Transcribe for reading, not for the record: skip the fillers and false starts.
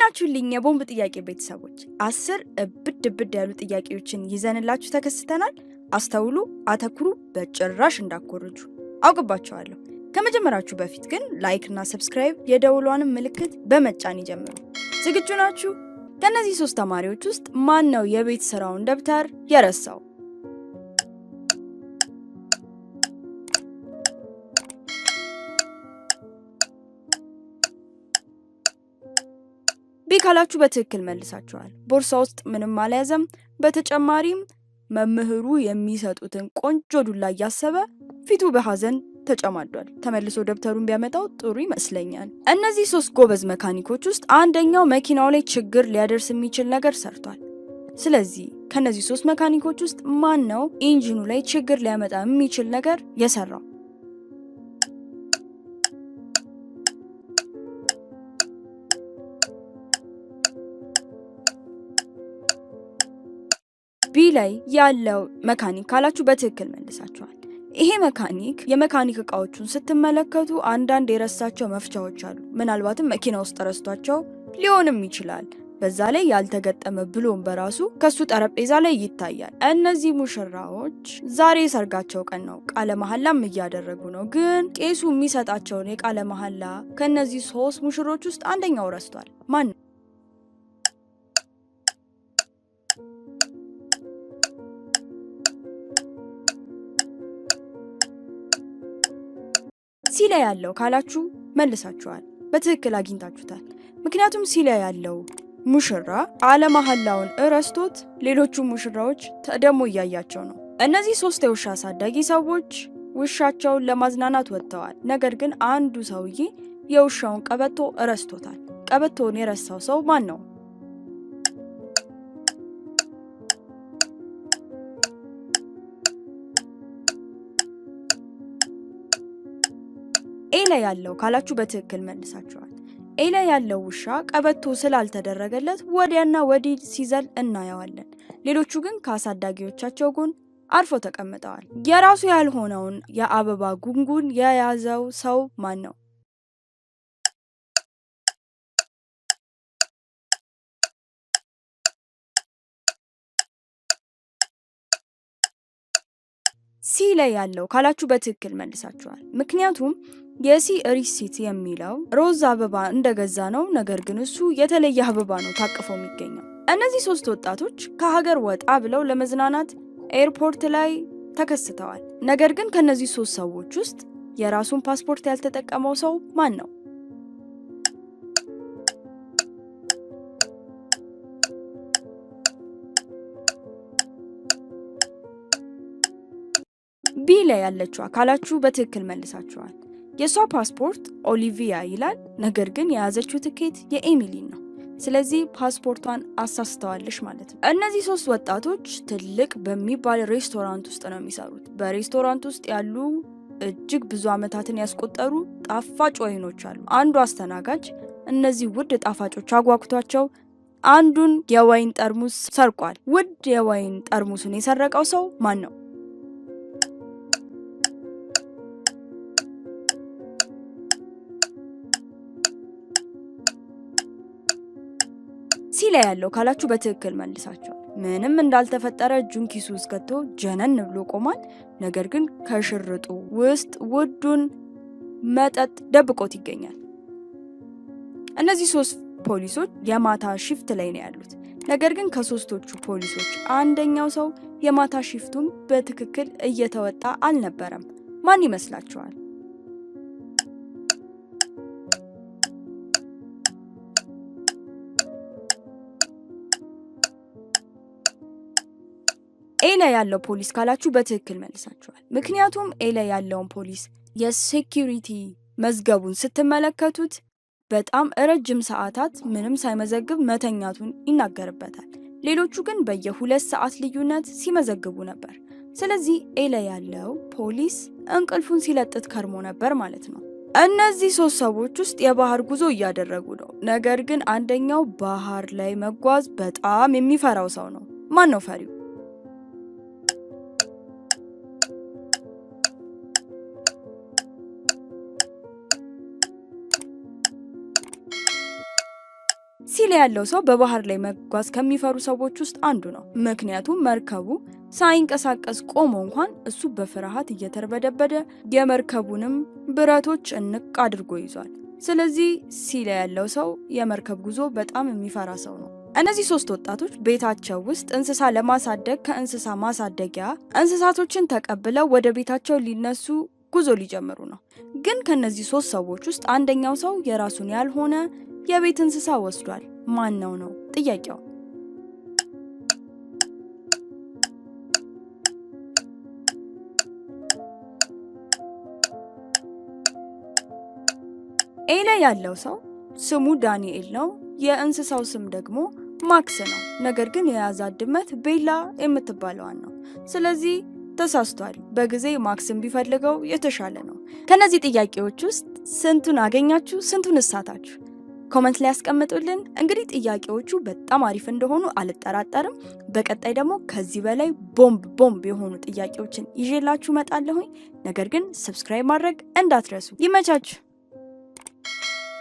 እንደናችሁልኝ የቦምብ ጥያቄ ቤተሰቦች 10 እብድ ያሉ ጥያቄዎችን ይዘንላችሁ ተከስተናል። አስተውሉ፣ አተኩሩ፣ በጭራሽ እንዳትኮርጁ። አውቅባችኋለሁ። ከመጀመራችሁ በፊት ግን ላይክ እና ሰብስክራይብ የደውሏንም ምልክት በመጫን ይጀምሩ። ዝግጁ ናችሁ? ከነዚህ 3 ተማሪዎች ውስጥ ማን ነው የቤት ስራውን ደብተር የረሳው? ቢካላችሁ በትክክል መልሳችኋል። ቦርሳ ውስጥ ምንም አልያዘም። በተጨማሪም መምህሩ የሚሰጡትን ቆንጆ ዱላ እያሰበ ፊቱ በሐዘን ተጨማዷል። ተመልሶ ደብተሩን ቢያመጣው ጥሩ ይመስለኛል። እነዚህ 3 ጎበዝ መካኒኮች ውስጥ አንደኛው መኪናው ላይ ችግር ሊያደርስ የሚችል ነገር ሰርቷል። ስለዚህ ከነዚህ 3 መካኒኮች ውስጥ ማን ነው ኢንጂኑ ላይ ችግር ሊያመጣ የሚችል ነገር የሰራው? ቢ ላይ ያለው መካኒክ ካላችሁ በትክክል መልሳችኋል። ይሄ መካኒክ የመካኒክ እቃዎቹን ስትመለከቱ አንዳንድ የረሳቸው መፍቻዎች አሉ። ምናልባትም መኪና ውስጥ ረስቷቸው ሊሆንም ይችላል። በዛ ላይ ያልተገጠመ ብሎም በራሱ ከሱ ጠረጴዛ ላይ ይታያል። እነዚህ ሙሽራዎች ዛሬ ሰርጋቸው ቀን ነው። ቃለ መሐላም እያደረጉ ነው። ግን ቄሱ የሚሰጣቸውን የቃለ መሐላ ከነዚህ 3 ሙሽሮች ውስጥ አንደኛው ረስቷል። ማን ነው? ሲ ላይ ያለው ካላችሁ መልሳችኋል። በትክክል አግኝታችሁታል። ምክንያቱም ሲ ላይ ያለው ሙሽራ ቃለ መሐላውን እረስቶት ሌሎቹ ሙሽራዎች ደግሞ እያያቸው ነው። እነዚህ 3 የውሻ አሳዳጊ ሰዎች ውሻቸውን ለማዝናናት ወጥተዋል። ነገር ግን አንዱ ሰውዬ የውሻውን ቀበቶ እረስቶታል። ቀበቶውን የረሳው ሰው ማን ነው? ኤ ላይ ያለው ካላችሁ በትክክል መልሳችኋል። ኤ ላይ ያለው ውሻ ቀበቶ ስላልተደረገለት ወዲያና ወዲህ ሲዘል እናየዋለን። ሌሎቹ ግን ከአሳዳጊዎቻቸው ጎን አርፎ ተቀምጠዋል። የራሱ ያልሆነውን የአበባ ጉንጉን የያዘው ሰው ማን ነው? ሲ ላይ ያለው ካላችሁ በትክክል መልሳችኋል። ምክንያቱም የሲ ሪሲት የሚለው ሮዝ አበባ እንደገዛ ነው። ነገር ግን እሱ የተለየ አበባ ነው ታቅፎ የሚገኘው። እነዚህ 3 ወጣቶች ከሀገር ወጣ ብለው ለመዝናናት ኤርፖርት ላይ ተከስተዋል። ነገር ግን ከነዚህ 3 ሰዎች ውስጥ የራሱን ፓስፖርት ያልተጠቀመው ሰው ማን ነው? ቢ ላይ ያለችው ካላችሁ በትክክል መልሳችኋል። የሷ ፓስፖርት ኦሊቪያ ይላል። ነገር ግን የያዘችው ትኬት የኤሚሊን ነው። ስለዚህ ፓስፖርቷን አሳስተዋለሽ ማለት ነው። እነዚህ 3 ወጣቶች ትልቅ በሚባል ሬስቶራንት ውስጥ ነው የሚሰሩት። በሬስቶራንት ውስጥ ያሉ እጅግ ብዙ ዓመታትን ያስቆጠሩ ጣፋጭ ወይኖች አሉ። አንዱ አስተናጋጅ እነዚህ ውድ ጣፋጮች አጓጉቷቸው አንዱን የወይን ጠርሙስ ሰርቋል። ውድ የወይን ጠርሙሱን የሰረቀው ሰው ማን ነው? ሲ ላይ ያለው ካላችሁ በትክክል መልሳችኋል። ምንም እንዳልተፈጠረ እጁን ኪሱ ውስጥ ከቶ ጀነን ብሎ ቆሟል። ነገር ግን ከሽርጡ ውስጥ ውዱን መጠጥ ደብቆት ይገኛል። እነዚህ 3 ፖሊሶች የማታ ሽፍት ላይ ነው ያሉት። ነገር ግን ከ3ቶቹ ፖሊሶች አንደኛው ሰው የማታ ሽፍቱን በትክክል እየተወጣ አልነበረም። ማን ይመስላችኋል? ኤ ላይ ያለው ፖሊስ ካላችሁ በትክክል መልሳችኋል። ምክንያቱም ኤ ላይ ያለውን ፖሊስ የሴኪሪቲ መዝገቡን ስትመለከቱት በጣም ረጅም ሰዓታት ምንም ሳይመዘግብ መተኛቱን ይናገርበታል። ሌሎቹ ግን በየ2 ሰዓት ልዩነት ሲመዘግቡ ነበር። ስለዚህ ኤ ላይ ያለው ፖሊስ እንቅልፉን ሲለጥት ከርሞ ነበር ማለት ነው። እነዚህ 3 ሰዎች ውስጥ የባህር ጉዞ እያደረጉ ነው። ነገር ግን አንደኛው ባህር ላይ መጓዝ በጣም የሚፈራው ሰው ነው። ማን ነው ፈሪው? ሲሌ ያለው ሰው በባህር ላይ መጓዝ ከሚፈሩ ሰዎች ውስጥ አንዱ ነው። ምክንያቱም መርከቡ ሳይንቀሳቀስ ቆሞ እንኳን እሱ በፍርሃት እየተርበደበደ የመርከቡንም ብረቶች እንቅ አድርጎ ይዟል። ስለዚህ ሲሌ ያለው ሰው የመርከብ ጉዞ በጣም የሚፈራ ሰው ነው። እነዚህ 3 ወጣቶች ቤታቸው ውስጥ እንስሳ ለማሳደግ ከእንስሳ ማሳደጊያ እንስሳቶችን ተቀብለው ወደ ቤታቸው ሊነሱ ጉዞ ሊጀምሩ ነው። ግን ከነዚህ 3 ሰዎች ውስጥ አንደኛው ሰው የራሱን ያልሆነ የቤት እንስሳ ወስዷል። ማን ነው ጥያቄው? ኤለ ያለው ሰው ስሙ ዳንኤል ነው። የእንስሳው ስም ደግሞ ማክስ ነው። ነገር ግን የያዛት ድመት ቤላ የምትባለዋን ነው። ስለዚህ ተሳስቷል። በጊዜ ማክስን ቢፈልገው የተሻለ ነው። ከነዚህ ጥያቄዎች ውስጥ ስንቱን አገኛችሁ? ስንቱን እሳታችሁ? ኮመንት ላይ ያስቀምጡልን። እንግዲህ ጥያቄዎቹ በጣም አሪፍ እንደሆኑ አልጠራጠርም። በቀጣይ ደግሞ ከዚህ በላይ ቦምብ የሆኑ ጥያቄዎችን ይዤላችሁ እመጣለሁኝ። ነገር ግን ሰብስክራይብ ማድረግ እንዳትረሱ። ይመቻችሁ።